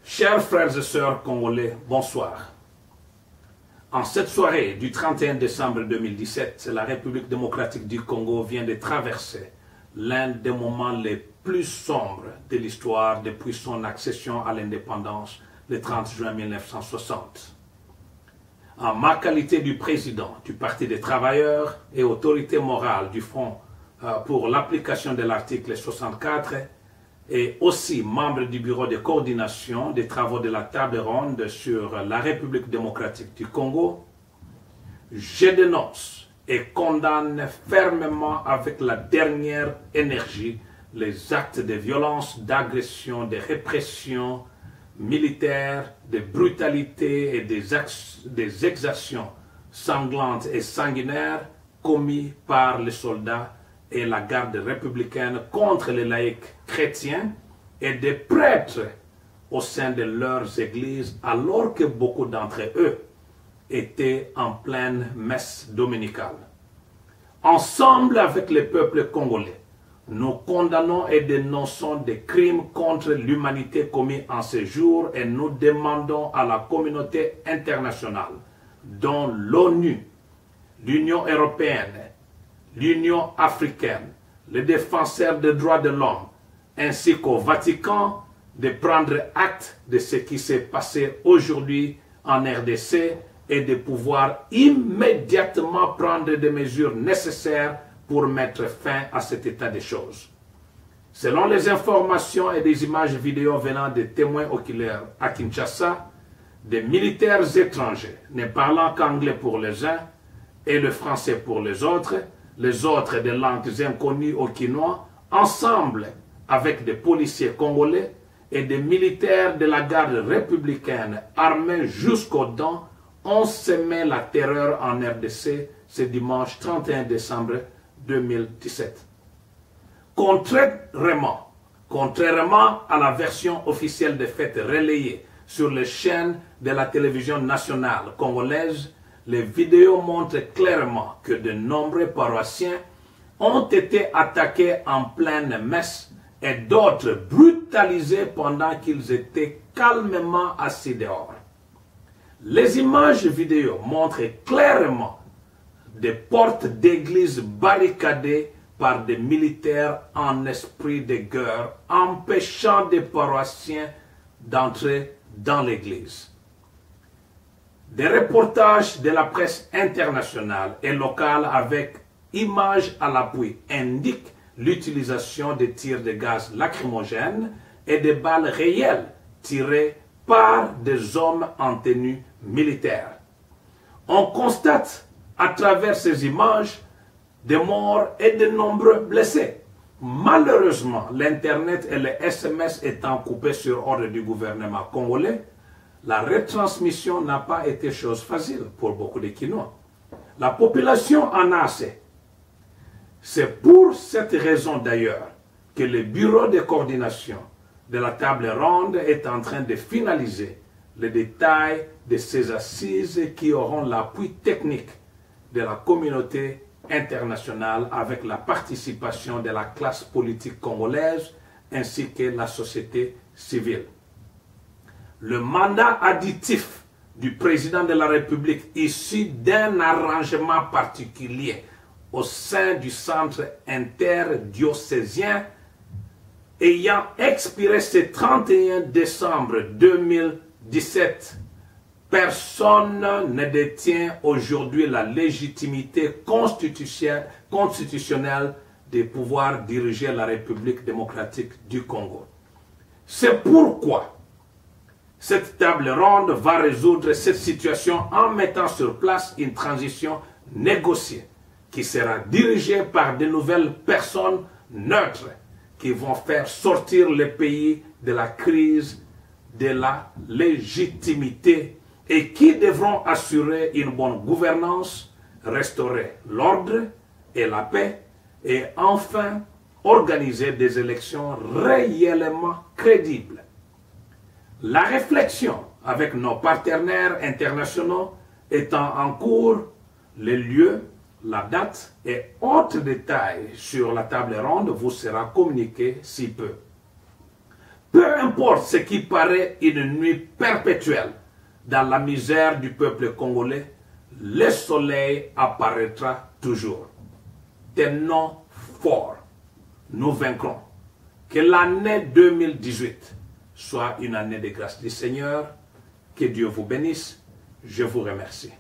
Chers frères et sœurs congolais, bonsoir. En cette soirée du 31 décembre 2017, la République démocratique du Congo vient de traverser l'un des moments les plus sombres de l'histoire depuis son accession à l'indépendance le 30 juin 1960. En ma qualité du président du Parti des travailleurs et autorité morale du Front pour l'application de l'article 64, et aussi membre du bureau de coordination des travaux de la table ronde sur la République démocratique du Congo, je dénonce et condamne fermement avec la dernière énergie les actes de violence, d'agression, de répression militaire, de brutalité et des exactions sanglantes et sanguinaires commis par les soldats et la garde républicaine contre les laïcs chrétiens et des prêtres au sein de leurs églises, alors que beaucoup d'entre eux étaient en pleine messe dominicale. Ensemble avec le peuple congolais, nous condamnons et dénonçons des crimes contre l'humanité commis en ce jour et nous demandons à la communauté internationale, dont l'ONU, l'Union européenne, l'Union africaine, les défenseurs des droits de l'homme, ainsi qu'au Vatican, de prendre acte de ce qui s'est passé aujourd'hui en RDC et de pouvoir immédiatement prendre des mesures nécessaires pour mettre fin à cet état de choses. Selon les informations et des images vidéo venant des témoins oculaires à Kinshasa, des militaires étrangers ne parlant qu'anglais pour les uns et le français pour les autres des langues inconnues aux Quinois, ensemble avec des policiers congolais et des militaires de la garde républicaine armés jusqu'aux dents, ont semé la terreur en RDC ce dimanche 31 décembre 2017. Contrairement à la version officielle des faits relayée sur les chaînes de la télévision nationale congolaise, les vidéos montrent clairement que de nombreux paroissiens ont été attaqués en pleine messe et d'autres brutalisés pendant qu'ils étaient calmement assis dehors. Les images vidéo montrent clairement des portes d'église barricadées par des militaires en esprit de guerre, empêchant des paroissiens d'entrer dans l'église. Des reportages de la presse internationale et locale avec images à l'appui indiquent l'utilisation de tirs de gaz lacrymogènes et de balles réelles tirées par des hommes en tenue militaire. On constate à travers ces images des morts et de nombreux blessés. Malheureusement, l'Internet et les SMS étant coupés sur ordre du gouvernement congolais, la retransmission n'a pas été chose facile pour beaucoup de Quinois. La population en a assez. C'est pour cette raison d'ailleurs que le bureau de coordination de la table ronde est en train de finaliser les détails de ces assises qui auront l'appui technique de la communauté internationale avec la participation de la classe politique congolaise ainsi que la société civile. Le mandat additif du président de la République issu d'un arrangement particulier au sein du centre interdiocésien ayant expiré ce 31 décembre 2017, personne ne détient aujourd'hui la légitimité constitutionnelle de pouvoir diriger la République démocratique du Congo. C'est pourquoi cette table ronde va résoudre cette situation en mettant sur place une transition négociée qui sera dirigée par de nouvelles personnes neutres qui vont faire sortir le pays de la crise de la légitimité et qui devront assurer une bonne gouvernance, restaurer l'ordre et la paix et enfin organiser des élections réellement crédibles. La réflexion avec nos partenaires internationaux étant en cours, les lieux, la date et autres détails sur la table ronde vous sera communiqué si peu. Peu importe ce qui paraît une nuit perpétuelle dans la misère du peuple congolais, le soleil apparaîtra toujours. Tenons fort, nous vaincrons. Que l'année 2018 soit une année de grâce du Seigneur. Que Dieu vous bénisse. Je vous remercie.